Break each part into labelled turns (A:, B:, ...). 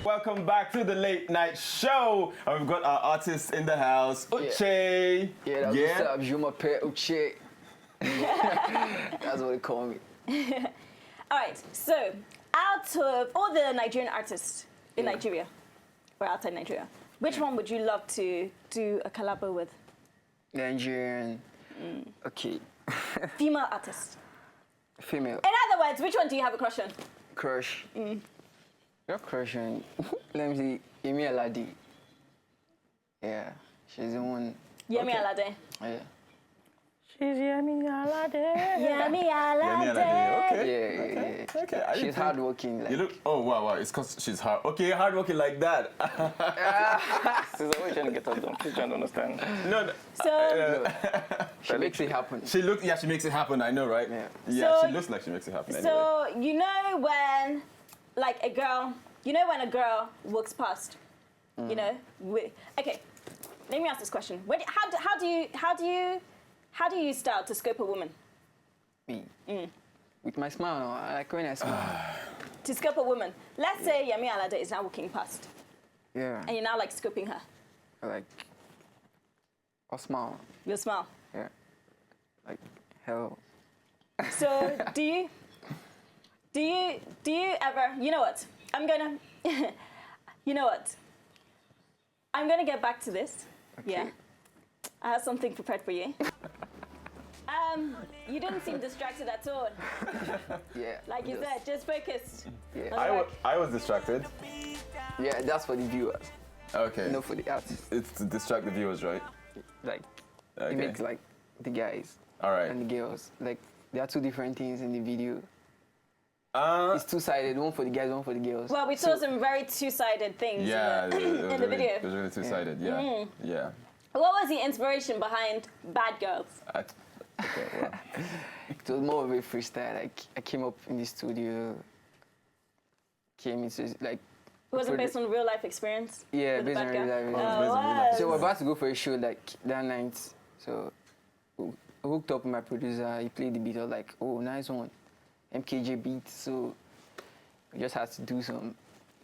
A: Welcome back to the late night show. And we've got our artists in the house, Uchaay.
B: Yeah, that's what's up. Je m'appelle Uchaay. That's what they call me.
C: All right, so out of all the Nigerian artists in Nigeria, or outside Nigeria, which one would you love to do a collabo with?
B: Nigerian. Okay.
C: Female artist.
B: Female.
C: In other words, which one do you have a crush on?
B: Crush. Your crush on, let me see, Yemi Alade. Yeah, she's the one.
C: Yemi Alade.
B: Yeah.
C: She's Yemi Alade. Yemi Alade.
A: Okay.
B: Yeah.
A: Okay.
B: She's hardworking. Like.
A: You look. Oh wow. It's because she's hard. Okay, hardworking like that.
D: She's always trying to get us done. She's trying to understand.
A: No.
C: So.
B: She makes it happen.
A: She makes it happen. I know, right?
B: Yeah.
A: She looks like she makes it happen. Anyway.
C: So you know when, like a girl, when a girl walks past, okay. Let me ask this question. How do you start to scope a woman?
B: Me. With my smile, no? I like when I smile.
C: To scope a woman. Let's say Yemi Alade is now walking past.
B: Yeah.
C: And you're now like scoping her.
B: I'll smile.
C: You'll smile.
B: Yeah. Like, hell.
C: So do you ever, you know what? I'm gonna get back to this.
B: Okay.
C: Yeah. I have something prepared for you. You didn't seem distracted at all.
B: Yeah.
C: Like you said, just focused.
B: Yeah.
A: I was distracted.
B: Yeah, that's for the viewers.
A: Okay.
B: No, for the artists.
A: It's to distract the viewers, right?
B: Like,
A: Okay.
B: it makes like the guys
A: All right.
B: and the girls. Like, there are two different things in the video. It's two-sided, one for the guys, one for the girls.
C: Well, we saw some very two-sided things
A: Yeah.
C: in the video.
A: It was really two-sided. Yeah. Yeah.
C: What was the inspiration behind Bad Girls?
A: Okay. Well.
B: It was more of a freestyle. Like, I came up in the studio, came into like.
C: It wasn't based on real life experience?
B: Yeah,
C: with the
B: based on
C: Bad
B: real
C: Girl?
B: life.
A: Oh,
C: Oh,
A: based on real life.
C: it
B: So we're
C: was.
B: about to go for a show like that night. So I hooked up with my producer. He played the beat. I was like, oh, nice one, MKJ beat. So we just had to do some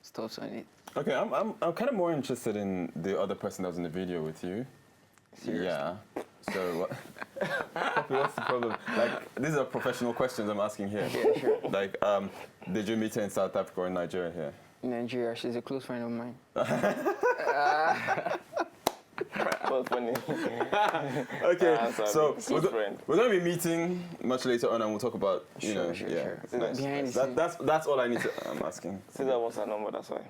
B: stuff on it.
A: Okay, I'm kind of more interested in the other person that was in the video with you.
B: Seriously?
A: Yeah. So what's the problem? Like, these are professional questions I'm asking here.
B: Yeah, sure.
A: Like, did you meet her in South Africa or in Nigeria here?
B: In Nigeria, she's a close friend of mine.
D: But funny.
A: Okay, so
D: friend.
A: we're going to be meeting much later on, and we'll talk about
B: Sure.
A: It's nice.
B: Behind the scenes.
A: That's all I need to. I'm asking.
D: Caesar wants her number, that's why.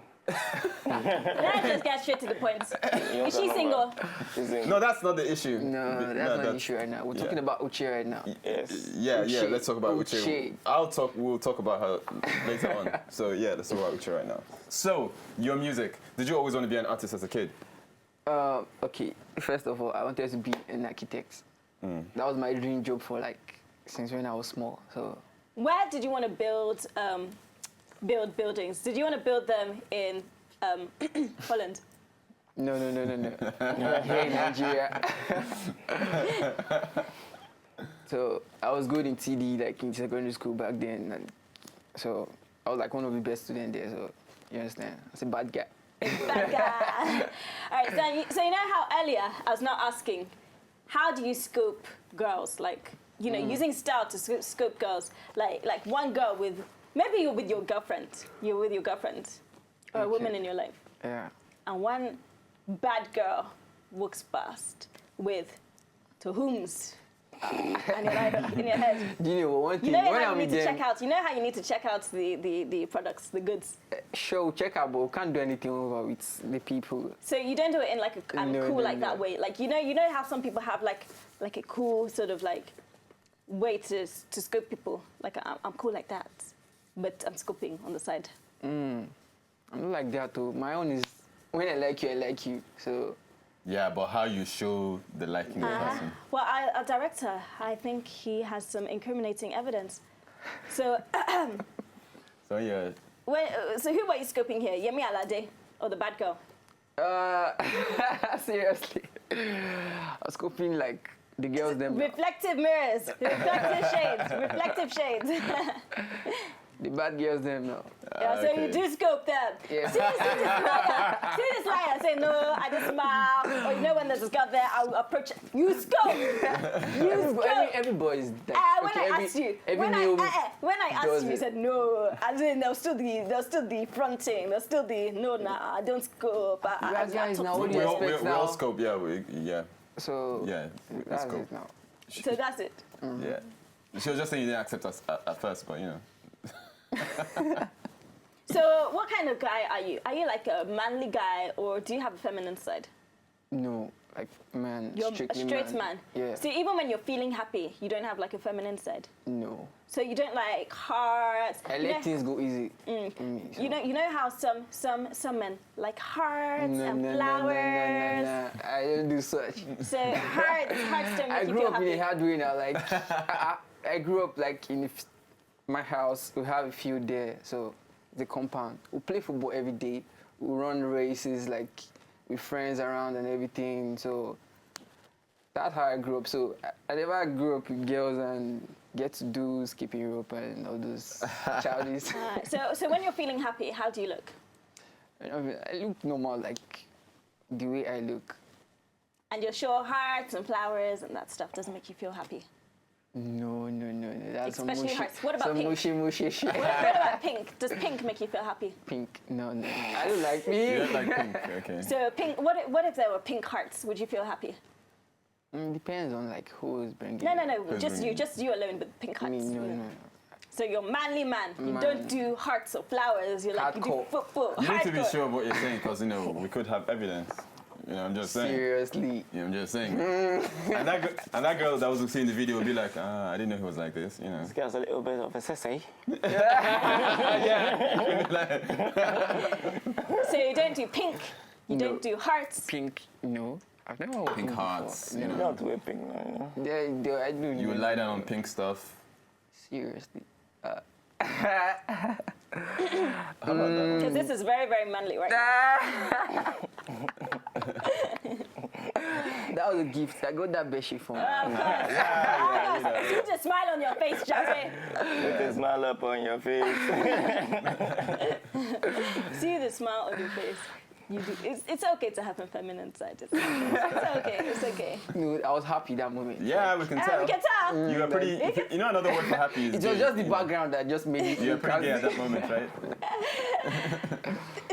C: Let's just get straight to the point. Is she single?
D: She's single.
A: No, that's not the issue.
B: No, that's not an issue right now. We're talking about Uchaay right now.
D: Yes.
A: Yeah,
B: Uchaay.
A: let's talk about Uchaay.
B: Uchaay.
A: We'll talk about her later on. So yeah, let's talk about Uchaay right now. So, your music. Did you always want to be an artist as a kid?
B: Okay, first of all, I wanted to be an architect. That was my dream job for since when I was small. So.
C: Where did you want to build buildings? Did you want to build them in Holland?
B: No. Here in Nigeria. So I was good in TD, like in secondary school back then, and so I was like one of the best students there. So you understand? I was a bad guy.
C: Bad guy. All right, so you know how earlier I was not asking, how do you scope girls? Like, using style to scope girls. Like one girl with, maybe you're with your girlfriend. You're with your girlfriend or a woman in your life.
B: Yeah.
C: And one bad girl walks past with to whom's and you're like, in your head.
B: Do you know one thing?
C: You know
B: when
C: how
B: I'm
C: you need
B: with
C: to
B: them,
C: check out. You know how you need to check out the products, the goods.
B: Sure, check out, but we can't do anything over with the people.
C: So you don't do it in like a
B: No,
C: cool
B: no,
C: like that
B: no.
C: way. Like you know how some people have like a cool sort of like way to scope people. Like I'm cool like that, but I'm scoping on the side.
B: I'm not like that too. My own is when I like you. So.
A: Yeah, but how you show the liking of the person?
C: Well, our director, I think he has some incriminating evidence. So,
A: So yeah.
C: so who were you scoping here? Yemi Alade or the bad girl?
B: Seriously, I was scoping like the girls them.
C: Reflective mirrors, reflective shades, reflective shades.
B: The bad girls them now.
C: Yeah, so you do scope them.
B: Yeah.
C: See this liar say no, I just smile. Or you know when there's a girl there, I'll approach. You scope. You scope.
B: Every boy is like,
C: When
B: okay,
C: I asked you, when I asked you, you said no. As in, there's still the fronting. There's still the no, nah, I don't scope.
B: You guys now, what do
A: We
B: you
A: all,
B: expect
A: we
B: now?
A: all scope, yeah.
B: So
A: Yeah,
B: that's
A: scope.
B: it now.
C: So that's it.
A: Yeah. She was just saying you didn't accept us at first, but you know.
C: So what kind of guy are you? Are you like a manly guy or do you have a feminine side?
B: No, like man,
C: You're a
B: strictly
C: straight man.
B: Yeah.
C: So even when you're feeling happy, you don't have like a feminine side.
B: No.
C: So you don't like hearts.
B: I let things go easy. For me, so.
C: You know how some men like hearts and
B: No,
C: flowers.
B: I don't do such.
C: So hearts don't
B: I
C: make you
B: grew
C: feel
B: up
C: happy.
B: in a hard way now. Like I grew up like in my house. We have a field there, so the compound. We play football every day. We run races like with friends around and everything. So that's how I grew up. So I never grew up with girls and get to do skipping rope and all those childish.
C: So when you're feeling happy, how do you look?
B: I look normal, like the way I look.
C: And you're sure hearts and flowers and that stuff doesn't make you feel happy.
B: No. That's some
C: Especially
B: mushy,
C: hearts. What about
B: some
C: pink?
B: mushy shit.
C: What about pink? Does pink make you feel happy?
B: Pink, no. I don't like me.
A: You don't like pink, okay.
C: So pink. What if there were pink hearts? Would you feel happy?
B: Depends on like who's bringing.
C: No.
A: Who's
C: Just you alone with pink hearts.
B: Me, no.
C: So you're manly man. You
B: Man.
C: don't do hearts or flowers. You like you do
B: Hardcore.
C: football.
A: You need to be
C: hardcore.
A: sure of what you're saying, because you know we could have evidence. You know, I'm just saying.
B: Seriously.
A: Yeah, I'm just saying. and that girl that was seeing the video would be like, I didn't know he was like this. You know.
D: This guy's a little bit of a sissy.
C: So you don't do pink. You
B: No.
C: don't do hearts.
B: Pink, no. I've never worn
A: Pink
B: before.
A: hearts.
B: No.
A: You
D: You
A: know.
D: don't wear pink, no, you know.
B: Yeah, I do.
A: You would lie down on pink stuff.
B: Seriously.
A: How about that?
C: Because this is very, very manly right now.
B: That was a gift. I got that bedsheet from.
C: Of course. See the smile on your face, Jackie.
D: Put a smile up on your face.
C: See the smile on your face. You do. It's okay to have a feminine side. It's okay. It's okay.
B: No, I was happy that moment.
A: Yeah, we can tell.
C: We can tell.
A: You are pretty. You know another word for happy is.
B: It was
A: gay,
B: just the
A: you know.
B: background that just made it.
A: You're pretty gay at that moment, right?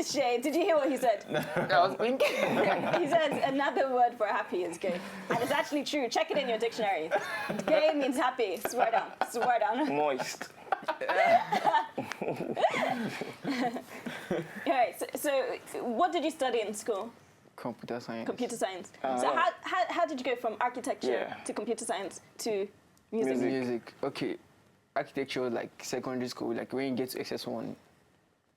C: Shay, did you hear what he said?
B: I was pink.
C: He said another word for happy is gay. And it's actually true. Check it in your dictionary. Gay means happy. Swear down. Swear down.
D: Moist.
C: All right. So what did you study in school?
B: Computer science.
C: Computer science.
D: Oh.
C: So how did you go from architecture
D: Yeah.
C: to computer science to music?
B: Music. Okay. Architecture, like secondary school, like when you get to SS1.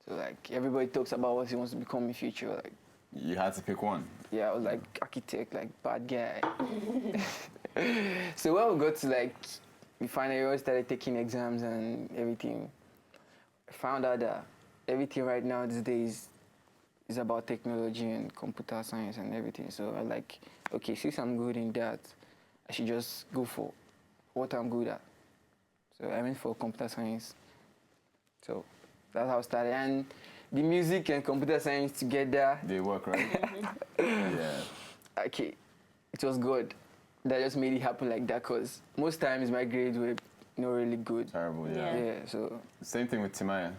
B: So like everybody talks about what he wants to become in future. Like
A: You had to pick one.
B: yeah, I was like architect, like bad guy. So when we got to like, we finally started taking exams and everything. I found out that everything right now these days is about technology and computer science and everything. So I like, okay, since I'm good in that, I should just go for what I'm good at. So I went for computer science. So that's how I started. And the music and computer science together,
A: They work, right? Yeah.
B: okay, it was good. That just made it happen like that, because most times my grades were not really good.
A: Terrible, yeah.
C: Yeah.
B: Yeah, so
A: Same thing with Timaya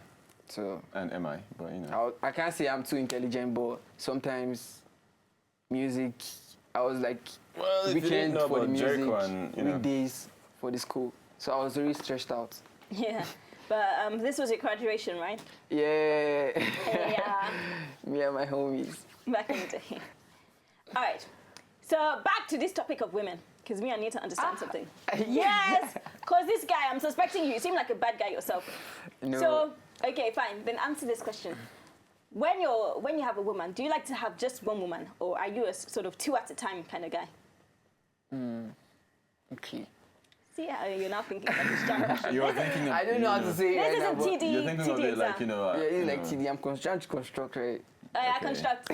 A: and MI, but you know.
B: I can't say I'm too intelligent, but sometimes music, I was like
A: Well, if you didn't
B: weekend
A: know
B: for the
A: about
B: music,
A: Jericho and, you know.
B: weekdays for the school. So I was really stressed out.
C: Yeah. But this was your graduation, right?
B: Yeah,
C: Yeah.
B: me and my homies.
C: Back in the day. All right. So back to this topic of women, because I need to understand something. Yes, because this guy, I'm suspecting you. You seem like a bad guy yourself.
B: No.
C: So, okay, fine. Then answer this question. When you have a woman, do you like to have just one woman, or are you a sort of two at a time kind of guy?
B: Okay.
C: See how you're now thinking about this generation.
A: You're thinking of,
B: I don't know how to say it
C: This
B: right
C: is
B: now,
C: a
B: but
C: TD.
A: You're thinking of
C: TD
A: it like,
C: exam.
A: you know.
B: yeah, it's
A: you
B: like
A: know.
B: TD. I'm trying to construct, right?
C: Oh, yeah,
A: Okay.
C: construct.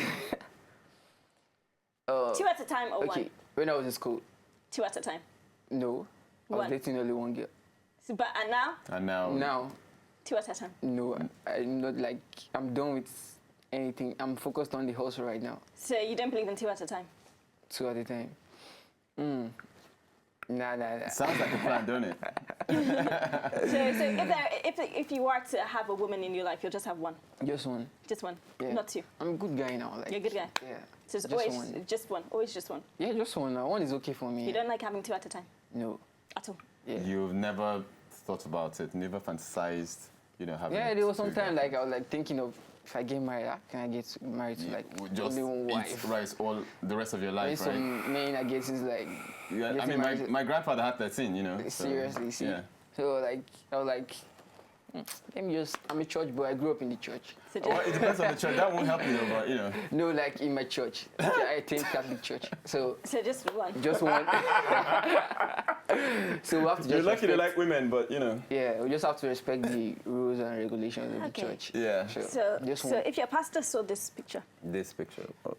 C: Two at a time or
B: Okay,
C: one?
B: when I was in school,
C: Two at a time.
B: no, I was
C: One.
B: dating only one girl.
C: So, and now?
A: And now.
B: Now,
C: 2 at a time.
B: No, I'm not like, I'm done with anything. I'm focused on the hustle right now.
C: So you don't believe in 2 at a time?
B: 2 at a time. Nah.
A: Sounds like a plan, don't it?
C: So if you were to have a woman in your life, you'll just have one?
B: Just one.
C: Just one?
B: Yeah.
C: Not 2?
B: I'm a good guy now. Like,
C: You're a good guy?
B: Yeah.
C: So it's
B: Just
C: always
B: one.
C: just one? Always just one?
B: Yeah, just one. One is okay for me.
C: You don't like having 2 at a time?
B: No.
C: At all?
B: Yeah.
A: You've never thought about it, never fantasized, having.
B: Yeah, there was some time like I was like thinking of if I get married, how can I get married to like
A: just
B: only one
A: eat
B: wife?
A: rice all the rest of your
B: Maybe
A: life, right?
B: some men I guess is like.
A: Yeah, I
B: getting
A: mean,
B: married.
A: my grandfather had 13, so,
B: Seriously, see.
A: Yeah.
B: So like I was like, I'm a church boy. I grew up in the church.
C: So
A: Well, it depends on the church. That won't help you though, but
B: No, like in my church. I attend Catholic church. So
C: so just one?
B: just one. So we have to just
A: You're lucky to
B: respect-
A: like women, but
B: Yeah, we just have to respect the rules and regulations of
C: Okay.
B: the church.
A: Yeah.
C: So,
B: just
C: so
B: one.
C: if your pastor saw this picture,
A: This picture. Oh.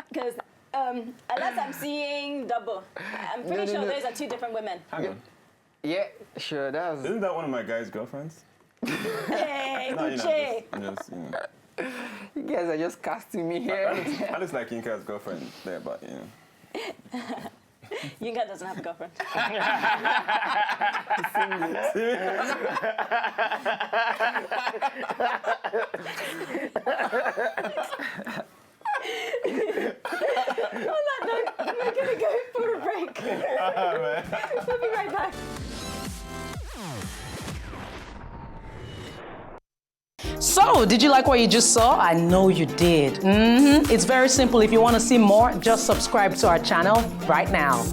C: because unless I'm seeing double, I'm pretty
B: No,
C: sure
B: no.
C: those are 2 different women.
A: Hang on.
B: Yeah, sure. That's
A: Isn't that one of my guy's girlfriends?
C: Hey,
A: No,
C: Uchaay.
A: just
B: you guys are just casting me here.
A: I just like Yinka's girlfriend there, but
C: Yinka doesn't have a girlfriend. On that note, we're gonna go for a break. We'll be right back.
E: So, did you like what you just saw? I know you did. It's very simple. If you want to see more, just subscribe to our channel right now.